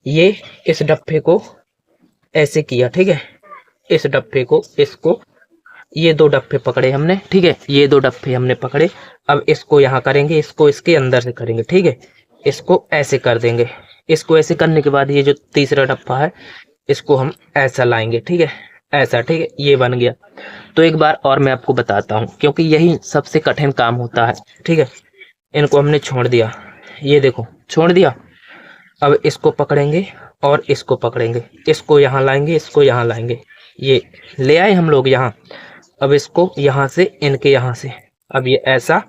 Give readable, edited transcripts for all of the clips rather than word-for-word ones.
ये इस डब्बे को ऐसे किया, ठीक है। इस डब्बे को, इसको, ये दो डब्बे पकड़े हमने, ठीक है। ये दो डब्बे हमने पकड़े। अब इसको यहाँ करेंगे, इसको इसके अंदर से करेंगे, ठीक है। इसको ऐसे कर देंगे। इसको ऐसे करने के बाद ये जो तीसरा डब्बा है, इसको हम ऐसा लाएंगे, ठीक है। ऐसा, ठीक है, ये बन गया। तो एक बार और मैं आपको बताता हूँ, क्योंकि यही सबसे कठिन काम होता है, ठीक है। इनको हमने छोड़ दिया, ये देखो छोड़ दिया। अब इसको पकड़ेंगे और इसको पकड़ेंगे, इसको यहाँ लाएंगे, इसको यहाँ लाएंगे, ये ले आए हम लोग यहाँ। अब इसको यहाँ से, इनके यहाँ से, अब ये ऐसा,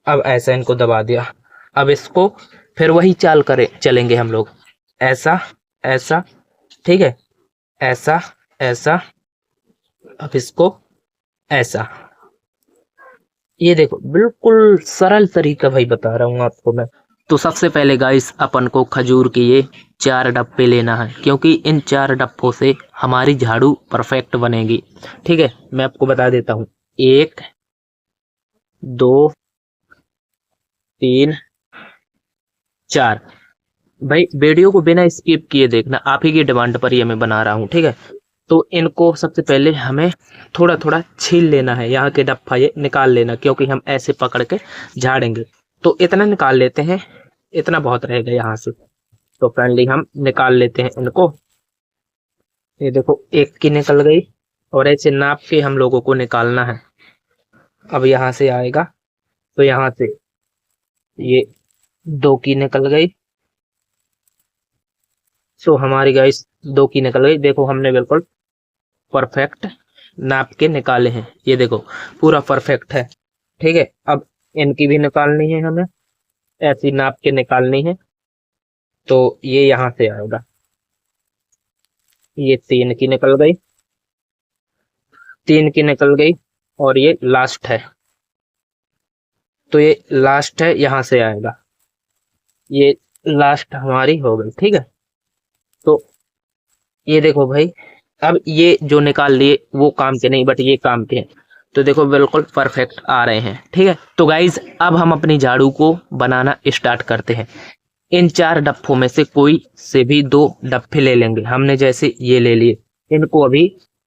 अब ऐसा इनको दबा दिया। अब इसको फिर वही चाल करे चलेंगे हम लोग, ऐसा ऐसा, ठीक है, ऐसा ऐसा। अब इसको ऐसा, ये देखो बिल्कुल सरल तरीका भाई बता रहा हूँ आपको मैं। तो सबसे पहले गाइस अपन को खजूर के ये 4 डब्बे लेना है, क्योंकि इन 4 डब्बों से हमारी झाड़ू परफेक्ट बनेगी, ठीक है। मैं आपको बता देता हूँ, 1 2 3 4। भाई वीडियो को बिना स्किप किए देखना, आप ही की डिमांड पर ये मैं बना रहा हूँ, ठीक है। तो इनको सबसे पहले हमें थोड़ा थोड़ा छील लेना है, यहाँ के डब्बा ये निकाल लेना, क्योंकि हम ऐसे पकड़ के झाड़ेंगे। तो इतना निकाल लेते हैं, इतना बहुत रहेगा यहाँ से। तो फ्रेंडली हम निकाल लेते हैं इनको। ये देखो एक की निकल गई, और ऐसे नाप के हम लोगों को निकालना है। अब यहाँ से आएगा, तो यहाँ से ये 2 की निकल गई। तो हमारी गाइस 2 की निकल गई, देखो हमने बिल्कुल परफेक्ट नाप के निकाले हैं, ये देखो पूरा परफेक्ट है, ठीक है। अब इनकी भी निकालनी है हमें, ऐसी नाप के निकालनी है। तो ये यहाँ से आएगा, ये 3 की निकल गई, 3 की निकल गई, और ये लास्ट है। तो ये लास्ट है, यहाँ से आएगा, ये लास्ट हमारी हो गई, ठीक है। तो ये देखो भाई, अब ये जो निकाल लिए वो काम के नहीं, बट ये काम के हैं। तो देखो बिल्कुल परफेक्ट आ रहे हैं, ठीक है। तो गाइज अब हम अपनी झाड़ू को बनाना स्टार्ट करते हैं। इन 4 डब्बों में से कोई से भी 2 डब्बे ले लेंगे हमने, जैसे ये ले लिए। इनको अभी,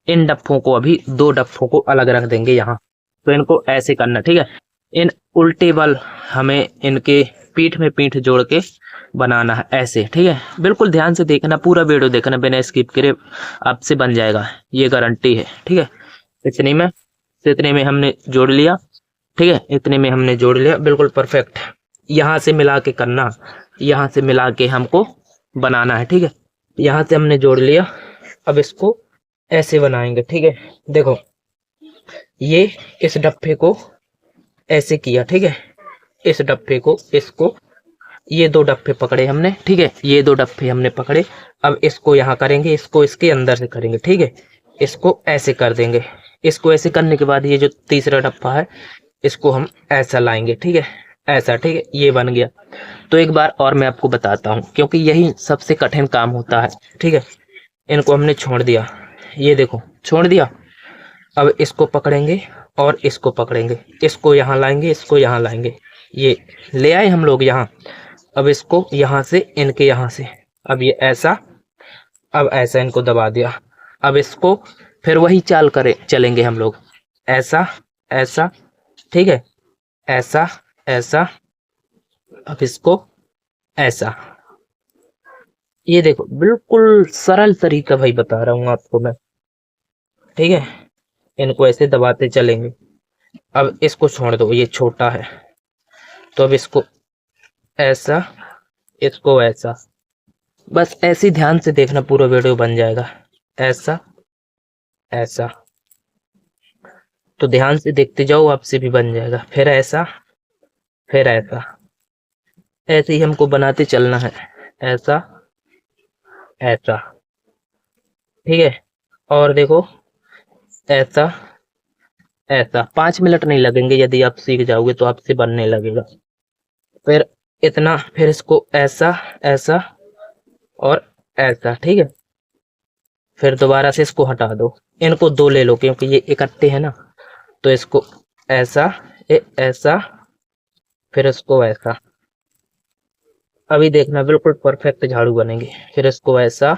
इन डब्बों को अभी 2 डब्बों को अलग रख देंगे यहाँ। तो इनको ऐसे करना, ठीक है। इन उल्टे बल हमें इनके पीठ में पीठ जोड़ के बनाना है, ऐसे, ठीक है। बिल्कुल ध्यान से देखना, पूरा वीडियो देखना बिना स्किप करे, आपसे बन जाएगा, ये गारंटी है, ठीक है। इतने में हमने जोड़ लिया, ठीक है। इतने में हमने जोड़ लिया, बिल्कुल परफेक्ट। यहाँ से मिला के करना, यहाँ से मिला के हमको बनाना है, ठीक है। यहाँ से हमने जोड़ लिया, अब इसको ऐसे बनाएंगे, ठीक है। देखो ये इस डब्बे को ऐसे किया, ठीक है। इस डब्बे को, इसको, ये 2 डब्बे पकड़े हमने, ठीक है। ये 2 डब्बे हमने पकड़े। अब इसको यहाँ करेंगे, इसको इसके अंदर से करेंगे, ठीक है। इसको ऐसे कर देंगे। इसको ऐसे करने के बाद ये जो तीसरा डब्बा है, इसको हम ऐसा लाएंगे, ठीक है। ऐसा, ठीक है, ये बन गया। तो एक बार और मैं आपको बताता हूँ, क्योंकि यही सबसे कठिन काम होता है, ठीक है। इनको हमने छोड़ दिया, ये देखो छोड़ दिया। अब इसको पकड़ेंगे और इसको पकड़ेंगे, इसको यहाँ लाएंगे, इसको यहाँ लाएंगे, ये ले आए हम लोग यहाँ। अब इसको यहाँ से, इनके यहाँ से, अब ये ऐसा, अब ऐसा इनको दबा दिया। अब इसको फिर वही चाल करे चलेंगे हम लोग, ऐसा ऐसा, ठीक है, ऐसा ऐसा। अब इसको ऐसा, ये देखो बिल्कुल सरल तरीका भाई बता रहा हूँ आपको मैं, ठीक है। इनको ऐसे दबाते चलेंगे। अब इसको छोड़ दो, ये छोटा है। तो अब इसको ऐसा, इसको ऐसा, बस ऐसे ही ध्यान से देखना, पूरा वीडियो बन जाएगा। ऐसा ऐसा, तो ध्यान से देखते जाओ, आपसे भी बन जाएगा। फिर ऐसा, फिर ऐसा, ऐसे ही हमको बनाते चलना है, ऐसा ऐसा, ठीक है। और देखो ऐसा ऐसा, 5 मिनट नहीं लगेंगे, यदि आप सीख जाओगे तो आपसे बनने लगेगा। फिर इतना, फिर इसको ऐसा ऐसा और ऐसा, ठीक है। फिर दोबारा से इसको हटा दो, इनको 2 ले लो, क्योंकि ये इकट्ठे हैं ना। तो इसको ऐसा, ऐसा, फिर इसको ऐसा। अभी देखना बिल्कुल परफेक्ट झाड़ू बनेंगे। फिर इसको ऐसा,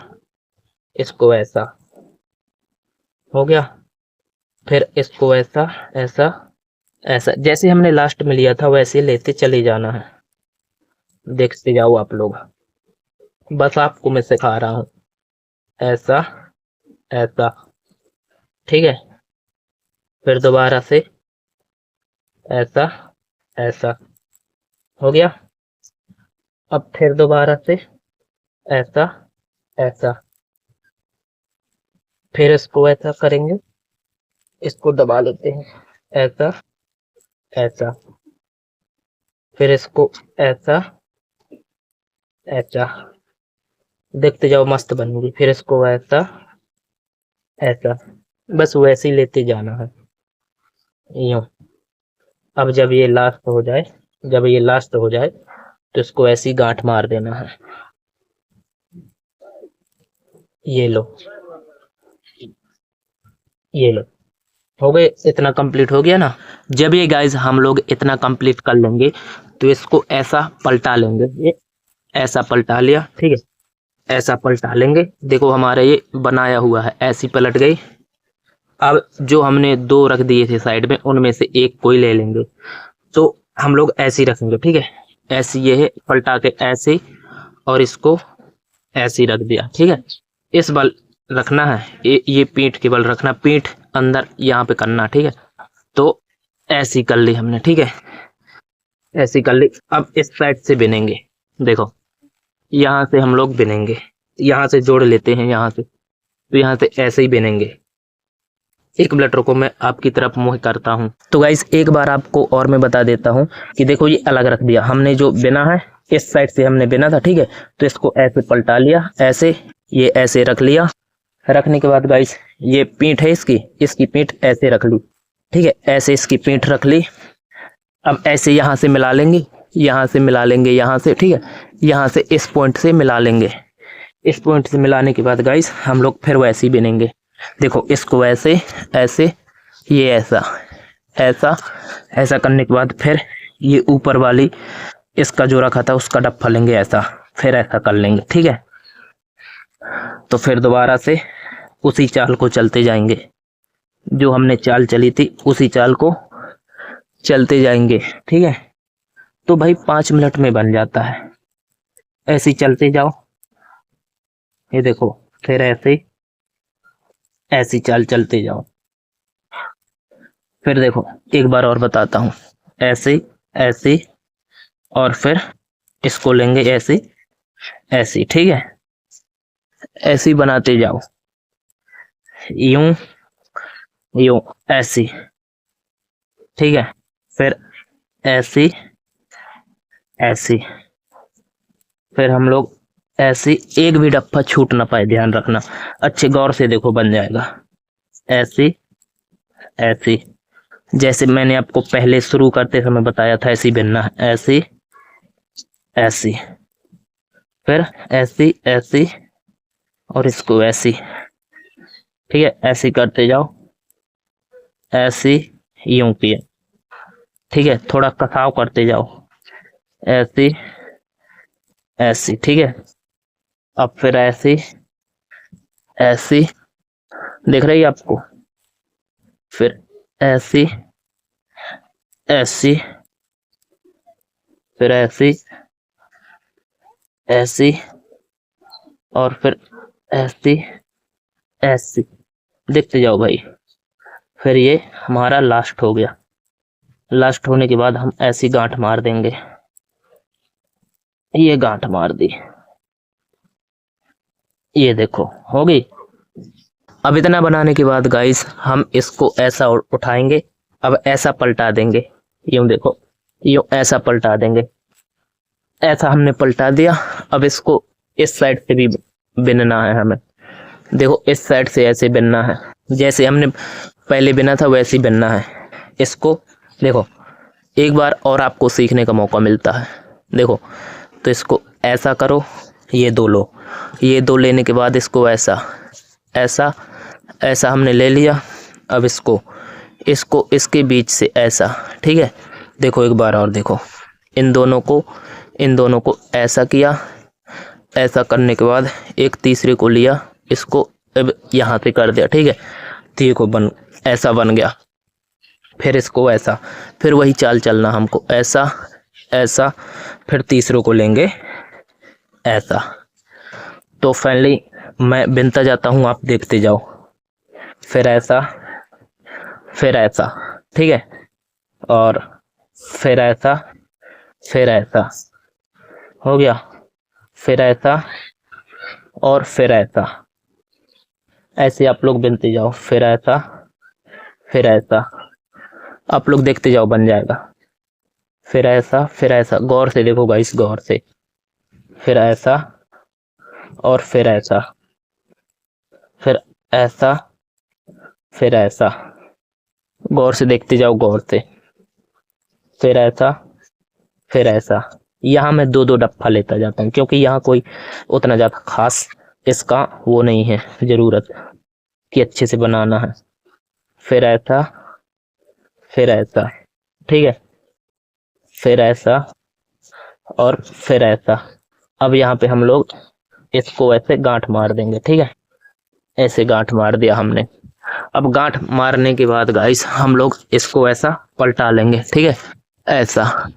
इसको ऐसा, हो गया। फिर इसको ऐसा, ऐसा, ऐसा, जैसे हमने लास्ट में लिया था वैसे लेते चले जाना है। देखते जाओ आप लोग, बस आपको मैं सिखा रहा हूँ। ऐसा, ऐसा, ठीक है। फिर दोबारा से ऐसा, ऐसा, हो गया। अब फिर दोबारा से ऐसा, ऐसा, फिर इसको ऐसा करेंगे, इसको दबा लेते हैं, ऐसा, ऐसा, फिर इसको ऐसा, ऐसा, देखते जाओ मस्त बनेगी। फिर इसको ऐसा, ऐसा, बस वैसे ही लेते जाना है, यूं। अब जब ये लास्ट हो जाए, जब ये लास्ट हो जाए तो इसको ऐसी गांठ मार देना है। ये लो, ये लो, हो गए। इतना कंप्लीट हो गया ना। जब ये गाइस हम लोग इतना कंप्लीट कर लेंगे तो इसको ऐसा पलटा लेंगे। ये ऐसा पलटा लिया, ठीक है। ऐसा पलटा लेंगे, देखो हमारा ये बनाया हुआ है, ऐसी पलट गई। अब जो हमने दो रख दिए थे साइड में, उनमें से एक कोई ले लेंगे। तो हम लोग ऐसे ही रखेंगे, ठीक है। ऐसे ये है, पलटा के ऐसे, और इसको ऐसे ही रख दिया, ठीक है। इस बल रखना है, ये पीठ के बल रखना, पीठ अंदर यहाँ पे करना, ठीक है। तो ऐसी कर ली हमने, ठीक है। ऐसी कर ली। अब इस साइड से बिनेंगे, देखो यहाँ से हम लोग बिनेंगे, यहाँ से जोड़ लेते हैं यहाँ से, तो यहाँ से ऐसे ही बिनेंगे। एक मिनट रुको, मैं आपकी तरफ मुँह करता हूँ। तो गाइस एक बार आपको और मैं बता देता हूँ कि देखो ये अलग रख दिया हमने, जो बिना है इस साइड से हमने बिना था, ठीक है। तो इसको ऐसे पलटा लिया, ऐसे, ये ऐसे रख लिया। रखने के बाद गाइस ये पीठ है इसकी, इसकी पीठ ऐसे रख ली, ठीक है। ऐसे इसकी पीठ रख ली। अब ऐसे यहाँ से मिला लेंगे, यहाँ से मिला लेंगे, यहाँ से, ठीक है। यहाँ से इस पॉइंट से मिला लेंगे। इस पॉइंट से मिलाने के बाद गाइस हम लोग फिर वैसे ही बिनेंगे। देखो इसको ऐसे, ऐसे, ये ऐसा, ऐसा, ऐसा करने के बाद फिर ये ऊपर वाली इसका जो रखा था उसका डप्पा लेंगे ऐसा, फिर ऐसा कर लेंगे, ठीक है। तो फिर दोबारा से उसी चाल को चलते जाएंगे, जो हमने चाल चली थी उसी चाल को चलते जाएंगे, ठीक है। तो भाई 5 मिनट में बन जाता है। ऐसे ही चलते जाओ, ये देखो, फिर ऐसे, ऐसी चाल चलते जाओ। फिर देखो एक बार और बताता हूँ, ऐसे, ऐसे, और फिर इसको लेंगे ऐसे, ऐसे, ठीक है। ऐसे ही बनाते जाओ, यूं, यूं, ऐसी, ठीक है। फिर ऐसी, ऐसी, फिर हम लोग ऐसी, एक भी डप्पा छूट ना पाए, ध्यान रखना, अच्छे गौर से देखो, बन जाएगा। ऐसी, ऐसी, जैसे मैंने आपको पहले शुरू करते समय बताया था, ऐसी बिनना है, ऐसी, ऐसी, फिर ऐसी, ऐसी, और इसको ऐसी, ठीक है। ऐसी करते जाओ, ऐसी, यूं किया, ठीक है। थोड़ा कसाव करते जाओ, ऐसी, ऐसी, ठीक है। अब फिर ऐसी, ऐसी, देख रही है आपको, फिर ऐसी, ऐसी, फिर ऐसी, ऐसी, और फिर ऐसी, ऐसी, देखते जाओ भाई। फिर ये हमारा लास्ट हो गया। लास्ट होने के बाद हम ऐसी गांठ मार देंगे, ये गांठ मार दी, ये देखो हो गई। अब इतना बनाने के बाद गाइस हम इसको ऐसा उठाएंगे, अब ऐसा पलटा देंगे, यूं देखो, यूं ऐसा पलटा देंगे। ऐसा हमने पलटा दिया। अब इसको इस साइड से भी बिनना है हमें, देखो इस साइड से ऐसे बिनना है, जैसे हमने पहले बिना था वैसे ही बिनना है इसको। देखो एक बार और आपको सीखने का मौका मिलता है, देखो। तो इसको ऐसा करो, ये दो लो, ये दो लेने के बाद इसको ऐसा, ऐसा, ऐसा हमने ले लिया। अब इसको, इसको इसके बीच से ऐसा, ठीक है। देखो एक बार और देखो, इन दोनों को इन दोनों को ऐसा किया। ऐसा करने के बाद एक तीसरे को लिया, इसको अब यहाँ से कर दिया, ठीक है। तो ये को ऐसा बन गया। फिर इसको ऐसा, फिर वही चाल चलना हमको, ऐसा ऐसा, फिर तीसरों को लेंगे ऐसा। तो फाइनली मैं बिनता जाता हूँ, आप देखते जाओ। फिर ऐसा, फिर ऐसा, ठीक है, और फिर ऐसा, फिर ऐसा हो गया, फिर ऐसा और फिर ऐसा। ऐसे आप लोग बिनते जाओ, फिर ऐसा, फिर ऐसा, आप लोग देखते जाओ, बन जाएगा। फिर ऐसा, फिर ऐसा, गौर से देखो गाइस, गौर से। फिर ऐसा और फिर ऐसा, फिर ऐसा, फिर ऐसा, गौर से देखते जाओ, गौर से। फिर ऐसा, फिर ऐसा। यहाँ मैं दो दो डप्पा लेता जाता हूँ, क्योंकि यहाँ कोई उतना ज़्यादा खास इसका वो नहीं है ज़रूरत कि अच्छे से बनाना है। फिर ऐसा, फिर ऐसा, ठीक है, फिर ऐसा और फिर ऐसा। अब यहाँ पे हम लोग इसको ऐसे गांठ मार देंगे, ठीक है। ऐसे गांठ मार दिया हमने। अब गांठ मारने के बाद गाइस हम लोग इसको ऐसा पलटा लेंगे, ठीक है। ऐसा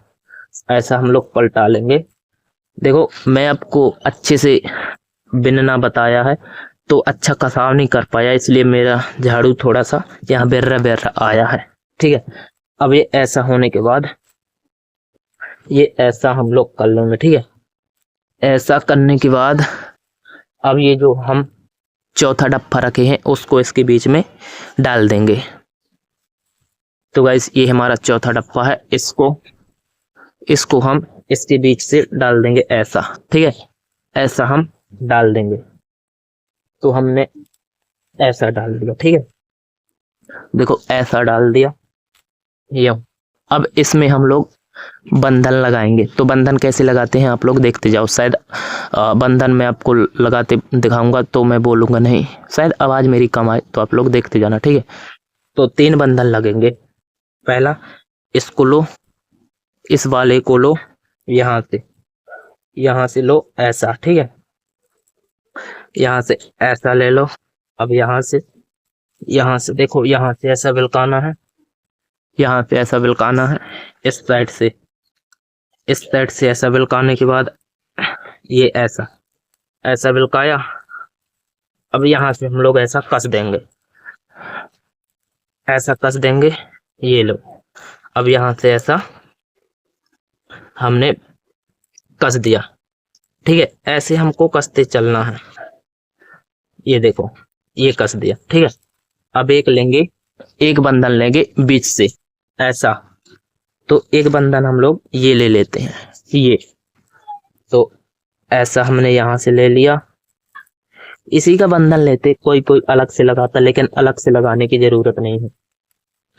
ऐसा हम लोग पलटा लेंगे। देखो मैं आपको अच्छे से बिनना बताया है, तो अच्छा कसाव नहीं कर पाया, इसलिए मेरा झाड़ू थोड़ा सा यहाँ बेर्रा बेर्रा आया है, ठीक है। अब ये ऐसा होने के बाद ये ऐसा हम लोग कर लेंगे, ठीक है। ऐसा करने के बाद अब ये जो हम चौथा डप्पा रखे हैं उसको इसके बीच में डाल देंगे। तो गाइस ये हमारा चौथा डप्पा है, इसको हम इसके बीच से डाल देंगे ऐसा, ठीक है। ऐसा हम डाल देंगे। तो हमने ऐसा डाल दिया, ठीक है। देखो ऐसा डाल दिया ये। अब इसमें हम लोग बंधन लगाएंगे। तो बंधन कैसे लगाते हैं आप लोग देखते जाओ। शायद बंधन मैं आपको लगाते दिखाऊंगा तो मैं बोलूँगा नहीं, शायद आवाज़ मेरी कम आए, तो आप लोग देखते जाना, ठीक है। तो 3 बंधन लगेंगे। पहला इसको लो, इस वाले को लो, यहाँ से लो ऐसा, ठीक है। यहाँ से ऐसा ले लो। अब यहाँ से देखो, यहाँ से ऐसा बिलकाना है, यहाँ से ऐसा बिलकाना है, इस साइड से ऐसा बिलकाने के बाद ये ऐसा बिलकाया। अब यहाँ से हम लोग ऐसा कस देंगे, ऐसा कस देंगे, ये लो। अब यहाँ से ऐसा हमने कस दिया, ठीक है। ऐसे हमको कसते चलना है। ये देखो ये कस दिया, ठीक है। अब एक बंधन लेंगे बीच से ऐसा। तो एक बंधन हम लोग ये ले लेते हैं, ये। तो ऐसा हमने यहाँ से ले लिया। इसी का बंधन लेते, कोई अलग से लगाता, लेकिन अलग से लगाने की जरूरत नहीं है।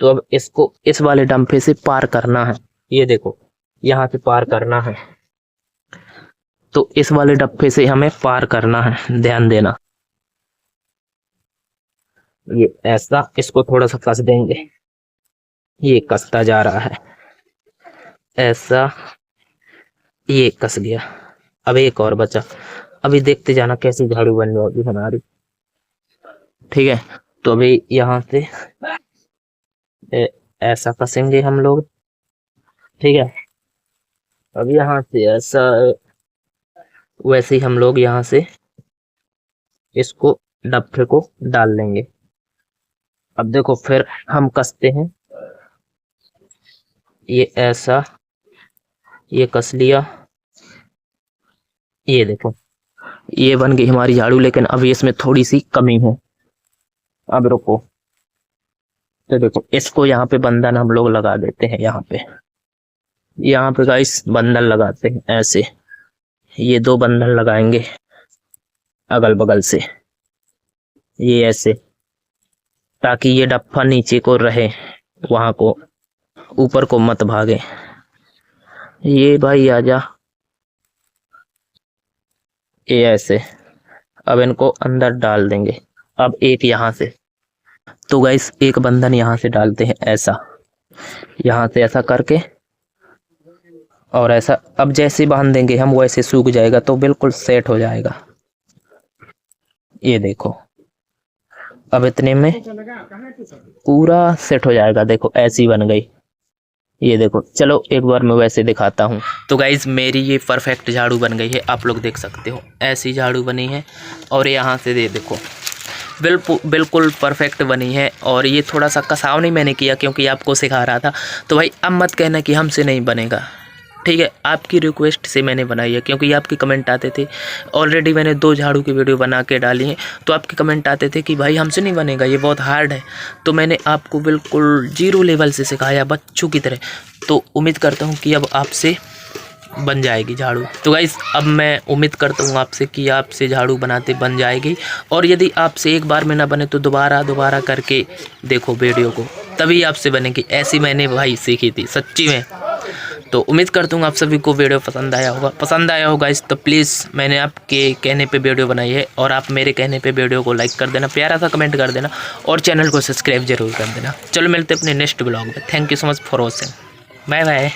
तो अब इसको इस वाले डंपे से पार करना है। ये देखो यहाँ से पार करना है। तो इस वाले डब्बे से हमें पार करना है, ध्यान देना। ये ऐसा, इसको थोड़ा सा कस देंगे, ये कसता जा रहा है ऐसा, ये कस गया। अब एक और बचा, अभी देखते जाना कैसे झाड़ू बन जाएगी हमारी, ठीक है। तो अभी यहाँ से ऐसा कसेंगे हम लोग, ठीक है। अब यहाँ से ऐसा, वैसे ही हम लोग यहाँ से इसको डब्बे को डाल लेंगे। अब देखो फिर हम कसते हैं, ये ऐसा, ये कस लिया, ये देखो ये बन गई हमारी झाड़ू। लेकिन अभी इसमें थोड़ी सी कमी है। अब रुको, तो देखो इसको यहाँ पे बंधन हम लोग लगा देते हैं। यहाँ पे गाइस बंधन लगाते हैं ऐसे, ये 2 बंधन लगाएंगे अगल बगल से, ये ऐसे, ताकि ये डप्पा नीचे को रहे, वहां को ऊपर को मत भागे। ये भाई आजा, ये ऐसे। अब इनको अंदर डाल देंगे। अब एक यहाँ से, तो गाइस एक बंधन यहाँ से डालते हैं ऐसा, यहाँ से ऐसा करके और ऐसा अब जैसे बांध देंगे हम वैसे सूख जाएगा, तो बिल्कुल सेट हो जाएगा। ये देखो अब इतने में पूरा सेट हो जाएगा। देखो ऐसी बन गई, ये देखो। चलो एक बार मैं वैसे दिखाता हूँ। तो गाइज मेरी ये परफेक्ट झाड़ू बन गई है, आप लोग देख सकते हो ऐसी झाड़ू बनी है। और यहाँ से देखो बिल्कुल परफेक्ट बनी है। और ये थोड़ा सा कसाव नहीं मैंने किया क्योंकि आपको सिखा रहा था, तो भाई अब मत कहना कि हमसे नहीं बनेगा, ठीक है। आपकी रिक्वेस्ट से मैंने बनाई है क्योंकि आपके कमेंट आते थे। ऑलरेडी मैंने 2 झाड़ू की वीडियो बना के डाली है, तो आपके कमेंट आते थे कि भाई हमसे नहीं बनेगा, ये बहुत हार्ड है। तो मैंने आपको बिल्कुल 0 लेवल से सिखाया बच्चों की तरह। तो उम्मीद करता हूँ कि अब आपसे बन जाएगी झाड़ू। तो गाइस अब मैं उम्मीद करता हूँ आपसे कि आपसे झाड़ू बनाते बन जाएगी। और यदि आपसे एक बार में ना बने तो दोबारा करके देखो वीडियो को, तभी आपसे बनेगी। ऐसी मैंने भाई सीखी थी सच्ची में। तो उम्मीद करता हूँ आप सभी को वीडियो पसंद आया होगा इस तो प्लीज़ मैंने आपके कहने पे वीडियो बनाई है, और आप मेरे कहने पे वीडियो को लाइक कर देना, प्यारा सा कमेंट कर देना, और चैनल को सब्सक्राइब जरूर कर देना। चलो मिलते हैं अपने नेक्स्ट ब्लॉग में। Thank you so much for watching. Bye bye.